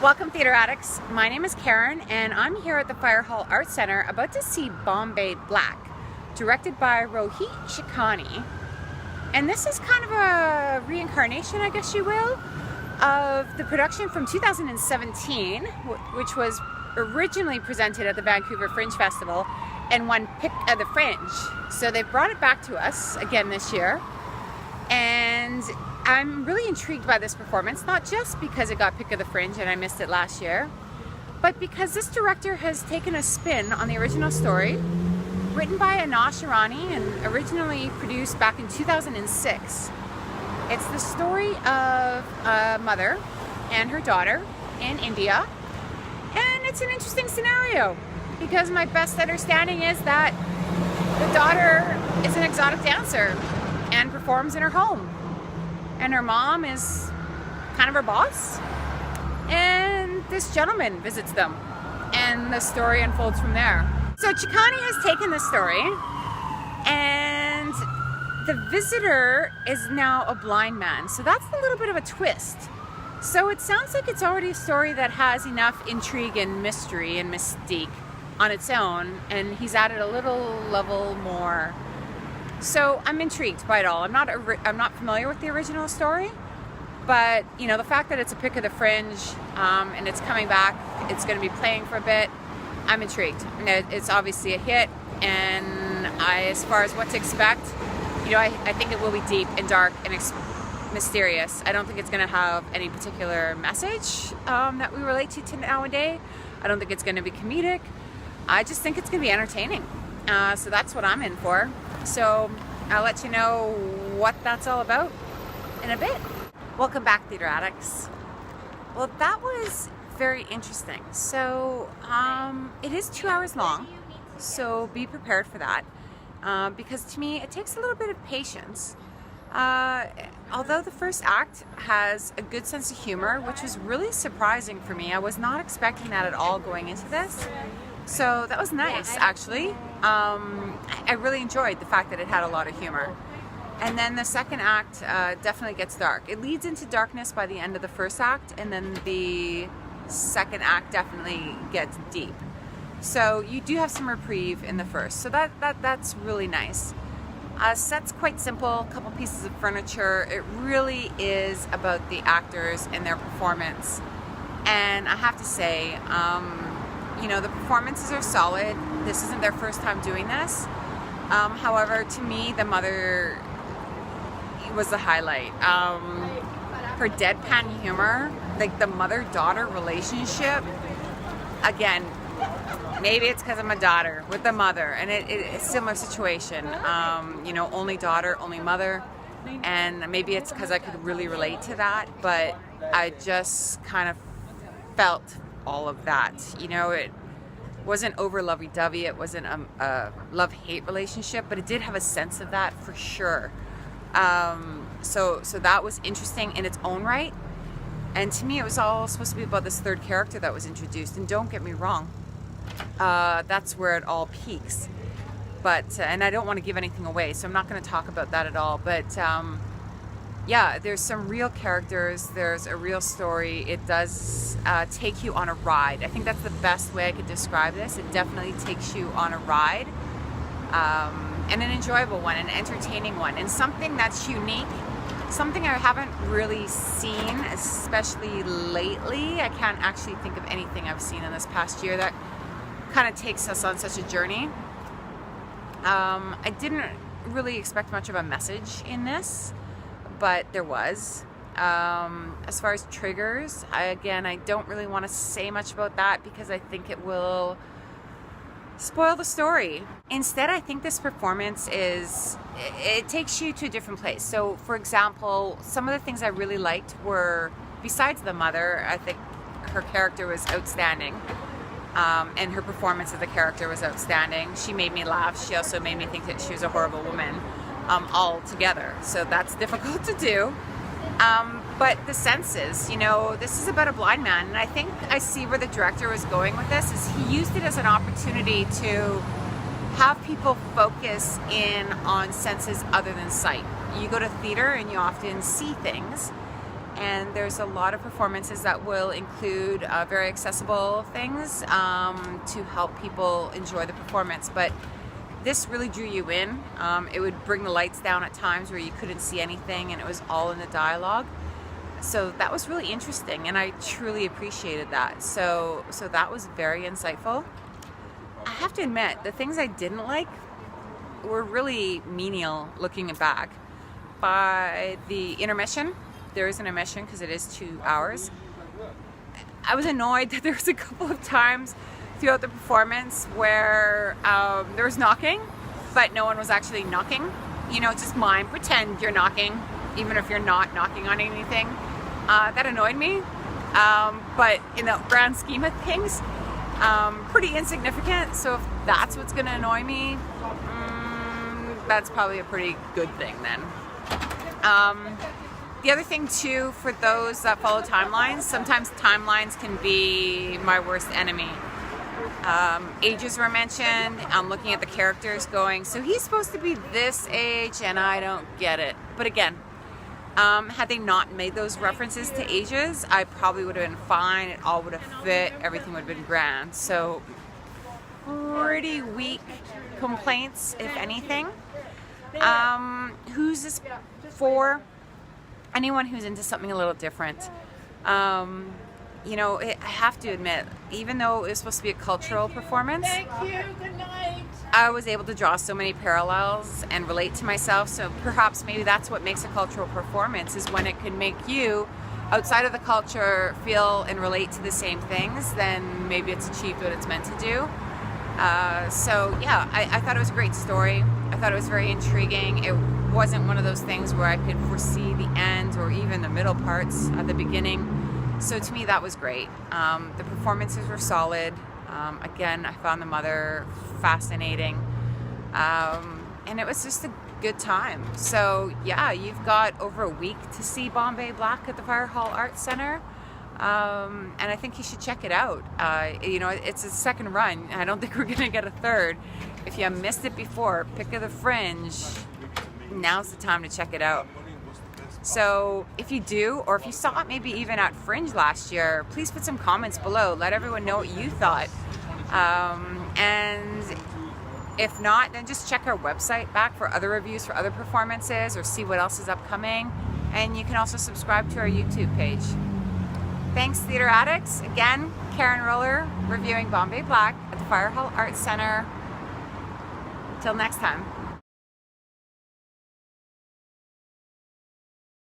Welcome, theater addicts. My name is Karen, and I'm here at the Fire Hall Art Center about to see Bombay Black, directed by Rohit Chikhani. And this is kind of a reincarnation, I guess you will, of the production from 2017, which was originally presented at the Vancouver Fringe Festival and won Pick of the Fringe. So they've brought it back to us again this year. And I'm really intrigued by this performance, not just because it got Pick of the Fringe and I missed it last year, but because this director has taken a spin on the original story, written by Anash Irani and originally produced back in 2006. It's the story of a mother and her daughter in India, and it's an interesting scenario because my best understanding is that the daughter is an exotic dancer and performs in her home. And her mom is kind of her boss. And this gentleman visits them. And the story unfolds from there. So Chikhani has taken the story, and the visitor is now a blind man. So that's a little bit of a twist. So it sounds like it's already a story that has enough intrigue and mystery and mystique on its own, and he's added a little level more. So I'm intrigued by it all. I'm not familiar with the original story, but you know, the fact that it's a Pick of the Fringe and it's coming back, it's going to be playing for a bit. I'm intrigued. It's obviously a hit, and as far as what to expect, you know, I think it will be deep and dark and mysterious. I don't think it's going to have any particular message that we relate to nowadays. I don't think it's going to be comedic. I just think it's going to be entertaining. So that's what I'm in for. So I'll let you know what that's all about in a bit. Welcome back, theater addicts. Well, that was very interesting. So it is 2 hours long, so be prepared for that. Because to me, it takes a little bit of patience. Although the first act has a good sense of humor, which was really surprising for me. I was not expecting that at all going into this. So that was nice, actually. I really enjoyed the fact that it had a lot of humor. And then the second act definitely gets dark. It leads into darkness by the end of the first act, and then the second act definitely gets deep. So you do have some reprieve in the first. So that's really nice. Set's quite simple, a couple pieces of furniture. It really is about the actors and their performance. And I have to say, you know, the performances are solid. This isn't their first time doing this. However, to me, the mother was the highlight. Her deadpan humor, like the mother-daughter relationship. Again, maybe it's because I'm a daughter with the mother, and it's a similar situation. You know, only daughter, only mother. And maybe it's because I could really relate to that, but I just kind of felt all of that. You know, it wasn't over lovey-dovey, it wasn't a love-hate relationship, but it did have a sense of that for sure. So that was interesting in its own right. And to me, it was all supposed to be about this third character that was introduced. And don't get me wrong, that's where it all peaks. But and I don't want to give anything away, so I'm not going to talk about that at all. But yeah, there's some real characters, there's a real story. It does take you on a ride. I think that's the best way I could describe this. It definitely takes you on a ride, and an enjoyable one, an entertaining one, and something that's unique, something I haven't really seen, especially lately. I can't actually think of anything I've seen in this past year that kind of takes us on such a journey. I didn't really expect much of a message in this, but there was. As far as triggers, I don't really want to say much about that because I think it will spoil the story. Instead, I think this performance it takes you to a different place. So, for example, some of the things I really liked were, besides the mother, I think her character was outstanding. And her performance of the character was outstanding. She made me laugh. She also made me think that she was a horrible woman. All together. So that's difficult to do. But the senses, you know, this is about a blind man, and I think I see where the director was going with this, is he used it as an opportunity to have people focus in on senses other than sight. You go to theater and you often see things, and there's a lot of performances that will include very accessible things to help people enjoy the performance. But this really drew you in. It would bring the lights down at times where you couldn't see anything, and it was all in the dialogue. So that was really interesting, and I truly appreciated that. So that was very insightful. I have to admit, the things I didn't like were really menial looking back. By the intermission, there is an intermission because it is 2 hours. I was annoyed that there was a couple of times throughout the performance where there was knocking, but no one was actually knocking. You know, just mime, pretend you're knocking, even if you're not knocking on anything. That annoyed me, but in the grand scheme of things, pretty insignificant. So if that's what's going to annoy me, that's probably a pretty good thing then. The other thing too, for those that follow timelines, sometimes timelines can be my worst enemy. Ages were mentioned. I'm looking at the characters going, so he's supposed to be this age and I don't get it. But again, had they not made those references to ages, I probably would have been fine. It all would have fit. Everything would have been grand. So pretty weak complaints, if anything. Who's this for? Anyone who's into something a little different. You know, I have to admit, even though it was supposed to be a cultural performance, Thank you. Good night. I was able to draw so many parallels and relate to myself. So perhaps maybe that's what makes a cultural performance, is when it can make you, outside of the culture, feel and relate to the same things, then maybe it's achieved what it's meant to do. So yeah, I thought it was a great story. I thought it was very intriguing. It wasn't one of those things where I could foresee the end or even the middle parts at the beginning. So to me, that was great. The performances were solid. Again, I found the mother fascinating. And it was just a good time. So yeah, you've got over a week to see Bombay Black at the Fire Hall Arts Center. And I think you should check it out. You know, it's a second run. I don't think we're gonna get a third. If you missed it before, pick of the Fringe, now's the time to check it out. So if you do, or if you saw it maybe even at Fringe last year, please put some comments below. Let everyone know what you thought. And if not, then just check our website back for other reviews for other performances, or see what else is upcoming. And you can also subscribe to our YouTube page. Thanks, Theatre Addicts. Again, Karen Roller reviewing Bombay Black at the Fire Hall Arts Center. Till next time.